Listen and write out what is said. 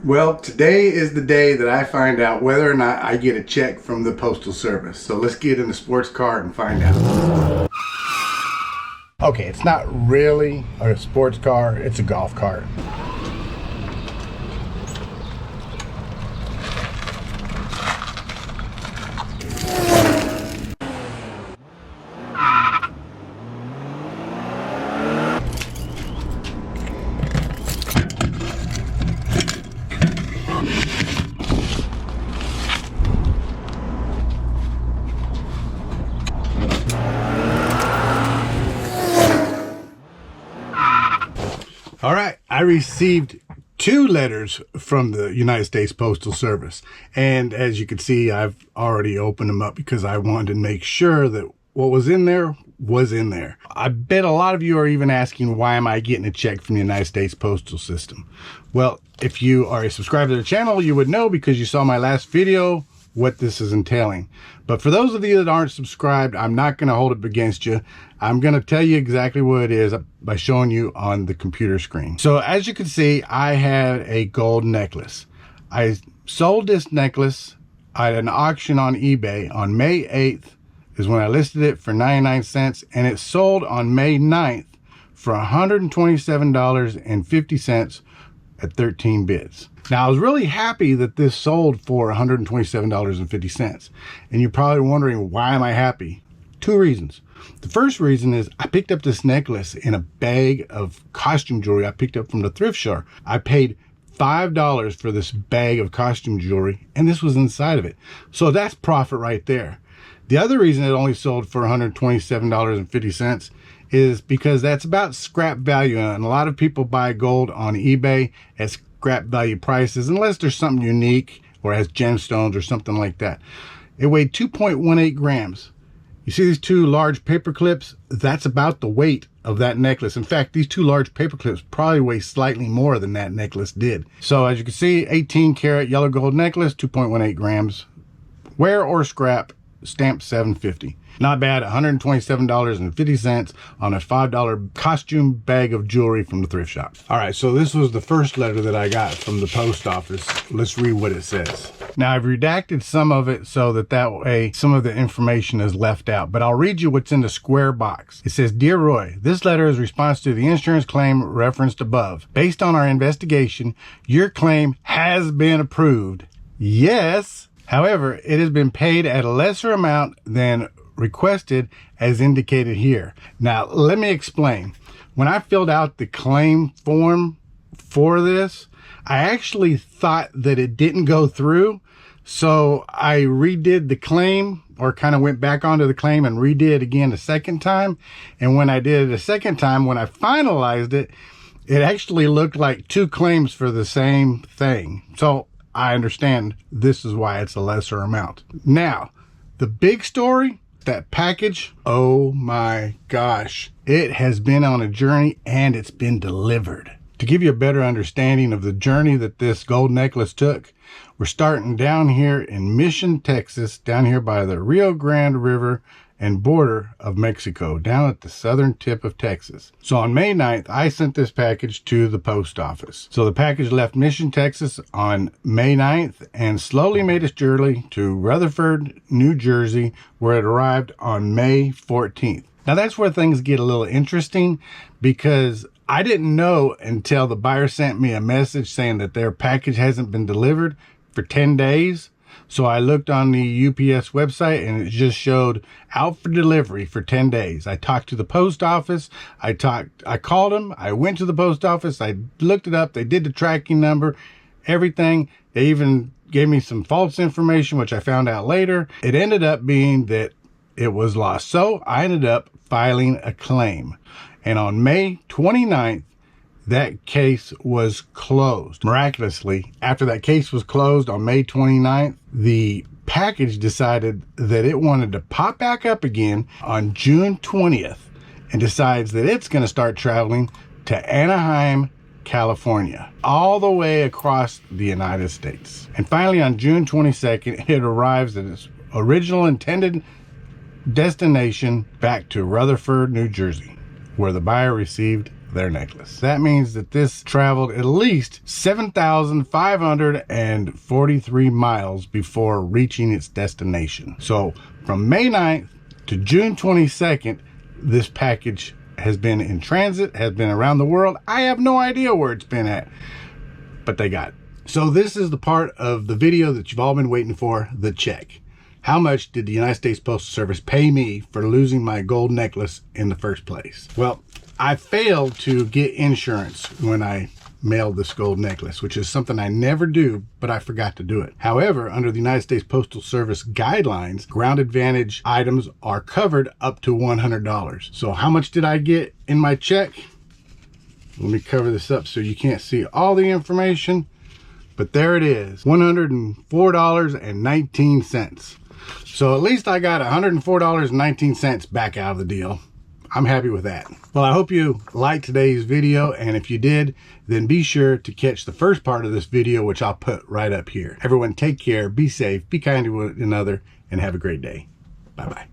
Well, today is the day that I find out whether or not I get a check from the Postal Service. So let's get in the sports car and find out. Okay, it's not really a sports car, it's a golf cart. All right, I received 2 letters from the United States Postal Service. And as you can see, I've already opened them up because I wanted to make sure that what was in there was in there. I bet a lot of you are even asking, why am I getting a check from the United States Postal System? Well, if you are a subscriber to the channel, you would know because you saw my last video what this is entailing. But for those of you that aren't subscribed, I'm not going to hold it against you. I'm going to tell you exactly what it is by showing you on the computer screen. So as you can see, I had a gold necklace. I sold this necklace at an auction on eBay on May 8th is when I listed it for 99 cents, and it sold on May 9th for $127.50 at 13 bids. Now, I was really happy that this sold for $127.50. And you're probably wondering, why am I happy? 2 reasons. The first reason is I picked up this necklace in a bag of costume jewelry I picked up from the thrift store. I paid $5 for this bag of costume jewelry, and this was inside of it. So that's profit right there. The other reason it only sold for $127.50 is because that's about scrap value. And a lot of people buy gold on eBay at scrap value prices, unless there's something unique or has gemstones or something like that. It weighed 2.18 grams. You see these 2 large paper clips? That's about the weight of that necklace. In fact, these 2 large paper clips probably weigh slightly more than that necklace did. So as you can see, 18 karat yellow gold necklace, 2.18 grams. Wear or scrap, stamped $7.50. Not bad, $127.50 on a $5 costume bag of jewelry from the thrift shop. All right, so this was the first letter that I got from the post office. Let's read what it says. Now, I've redacted some of it so that way some of the information is left out, but I'll read you what's in the square box. It says, "Dear Roy, this letter is response to the insurance claim referenced above. Based on our investigation, your claim has been approved. Yes. However, it has been paid at a lesser amount than requested as indicated here." Now, let me explain. When I filled out the claim form for this, I actually thought that it didn't go through. So I redid the claim, or kind of went back onto the claim and redid it again a second time. And when I did it a second time, when I finalized it, it actually looked like 2 claims for the same thing. So I understand this is why it's a lesser amount. Now, the big story, that package, oh my gosh, it has been on a journey and it's been delivered. To give you a better understanding of the journey that this gold necklace took, we're starting down here in Mission, Texas, down here by the Rio Grande River and border of Mexico, down at the southern tip of Texas. So on May 9th, I sent this package to the post office. So the package left Mission, Texas on May 9th and slowly made its journey to Rutherford, New Jersey, where it arrived on May 14th. Now that's where things get a little interesting, because I didn't know until the buyer sent me a message saying that their package hasn't been delivered for 10 days. So I looked on the UPS website and it just showed out for delivery for 10 days. I talked to the post office. I called them. I went to the post office. I looked it up. They did the tracking number, everything. They even gave me some false information, which I found out later. It ended up being that it was lost. So I ended up filing a claim. And on May 29th, that case was closed. Miraculously, after that case was closed on May 29th, the package decided that it wanted to pop back up again on June 20th and decides that it's going to start traveling to Anaheim, California, all the way across the United States. And finally, on June 22nd, it arrives at its original intended destination, back to Rutherford, New Jersey, where the buyer received their necklace. That means that this traveled at least 7,543 miles before reaching its destination. So from May 9th to June 22nd, this package has been in transit, has been around the world. I have no idea where it's been at, but they got it. So this is the part of the video that you've all been waiting for, the check. How much did the United States Postal Service pay me for losing my gold necklace in the first place? Well, I failed to get insurance when I mailed this gold necklace, which is something I never do, but I forgot to do it. However, under the United States Postal Service guidelines, Ground Advantage items are covered up to $100. So how much did I get in my check? Let me cover this up so you can't see all the information, but there it is, $104.19. So at least I got $104.19 back out of the deal. I'm happy with that. Well, I hope you liked today's video, and if you did, then be sure to catch the first part of this video, which I'll put right up here. Everyone take care, be safe, be kind to one another, and have a great day. Bye-bye.